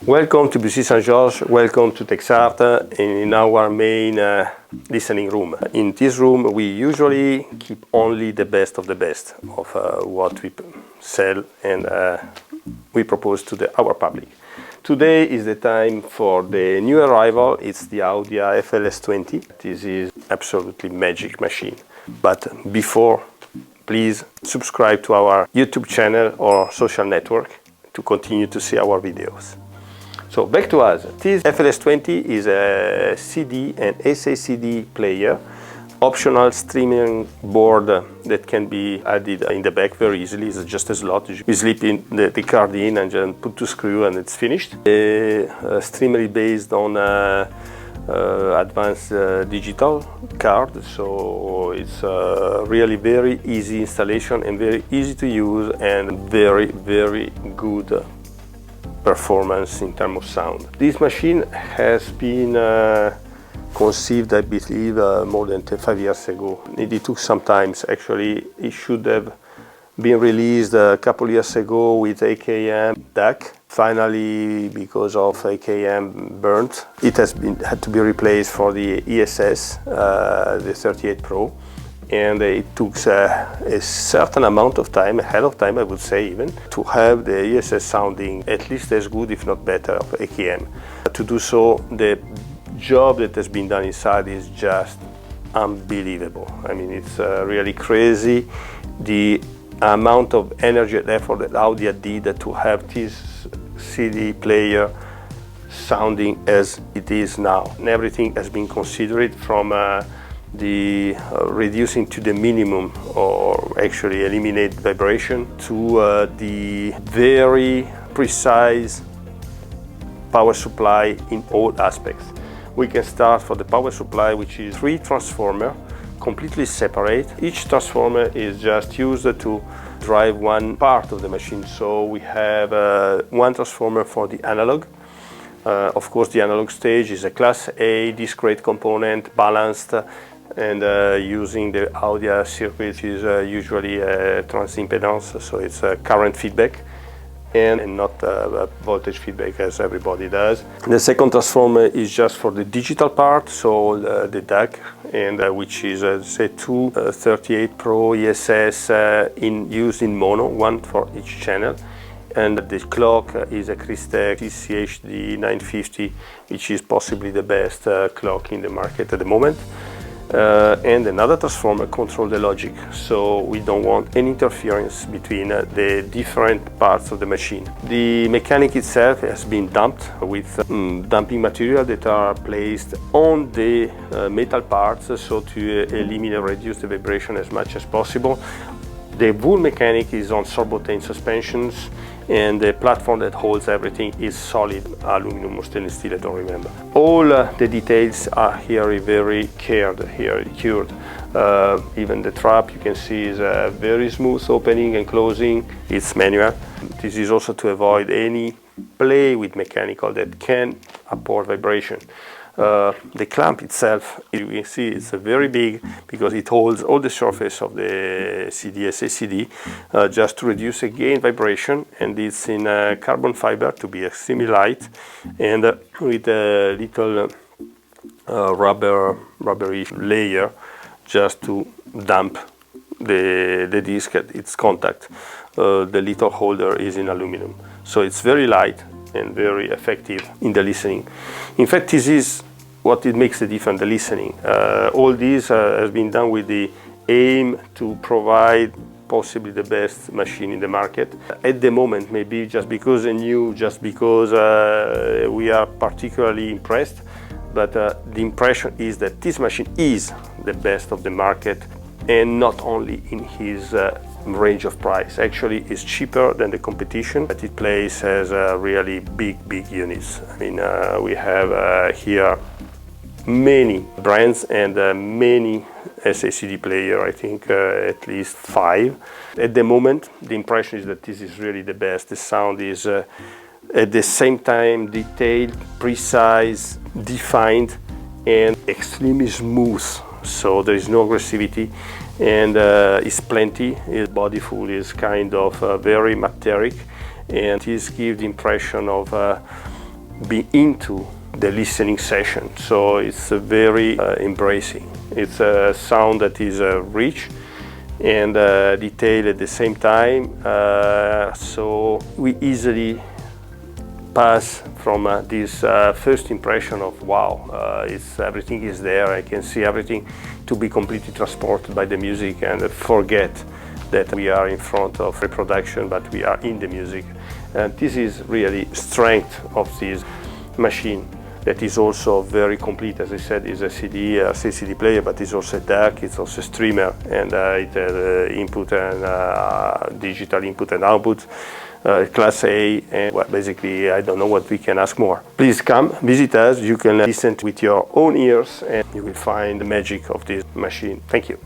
Welcome to Bussy Saint-Georges, welcome to Tecsart in our main listening room. In this room we usually keep only the best of what we sell and we propose to our public. Today is the time for the new arrival. It's the Audia FLS20. This is absolutely magic machine. But before, please subscribe to our YouTube channel or social network to continue to see our videos. So back to us. This FLS20 is a CD and SACD player, optional streaming board that can be added in the back very easily. It's just a slot. You slip in the card in and then put two screws and it's finished. The streamer is based on advanced digital card, so it's really very easy installation and very easy to use and very good performance in terms of sound. This machine has been conceived, I believe, more than 5 years ago. It took some time. Actually, it should have been released a couple years ago with AKM DAC. Finally, because of AKM burnt, it had to be replaced for the ESS, the 38 Pro. And it took a certain amount of time, a hell of time I would say even, to have the ESS sounding at least as good, if not better, of AKM. To do so, the job that has been done inside is just unbelievable. I mean, it's really crazy the amount of energy and effort that Audia did to have this CD player sounding as it is now. And everything has been considered from the reducing to the minimum or actually eliminate vibration to the very precise power supply in all aspects. We can start for the power supply, which is 3 transformers, completely separate. Each transformer is just used to drive one part of the machine. So we have one transformer for the analog. Of course, the analog stage is a class A discrete component, balanced, and using the Audia circuit, which is usually a transimpedance, so it's a current feedback and not a voltage feedback as everybody does. The second transformer is just for the digital part, so the DAC, and which is say 2 38 Pro ESS used in mono, one for each channel. And the clock is a Crystec TCHD 950, which is possibly the best clock in the market at the moment. And another transformer controls the logic, so we don't want any interference between the different parts of the machine. The mechanic itself has been dumped with dumping material that are placed on the metal parts, so to eliminate or reduce the vibration as much as possible. The wool mechanic is on Sorbotane suspensions, and the platform that holds everything is solid aluminum or stainless steel, I don't remember. All the details are here very cured. Even the trap, you can see, is a very smooth opening and closing. It's manual. This is also to avoid any play with mechanical that can apport vibration. The clamp itself, you can see it's very big because it holds all the surface of the CD/SACD just to reduce again vibration, and it's in carbon fiber to be extremely light and with a little rubbery layer just to damp the disc at its contact. The little holder is in aluminum, so it's very light and very effective in the listening. In fact, this is what it makes the difference, the listening. All this has been done with the aim to provide possibly the best machine in the market. At the moment, maybe just because new, just because we are particularly impressed, but the impression is that this machine is the best of the market, and not only in his range of price. Actually, it's cheaper than the competition, but it plays as really big units. I mean, we have here many brands and many SACD player, I think at least 5. At the moment, the impression is that this is really the best. The sound is at the same time detailed, precise, defined, and extremely smooth. So there is no aggressivity, and it's plenty. His body full is kind of very metallic, and this gives the impression of be into the listening session. So it's very embracing. It's a sound that is rich and detailed at the same time, so we easily pass from this first impression of wow, everything is there, I can see everything, to be completely transported by the music and forget that we are in front of reproduction, but we are in the music. And this is really strength of this machine, that is also very complete. As I said, is a CD player, but it's also a DAC, it's also a streamer, and it has input and digital input and output, Class A, and well, basically I don't know what we can ask more. Please come, visit us, you can listen with your own ears and you will find the magic of this machine. Thank you.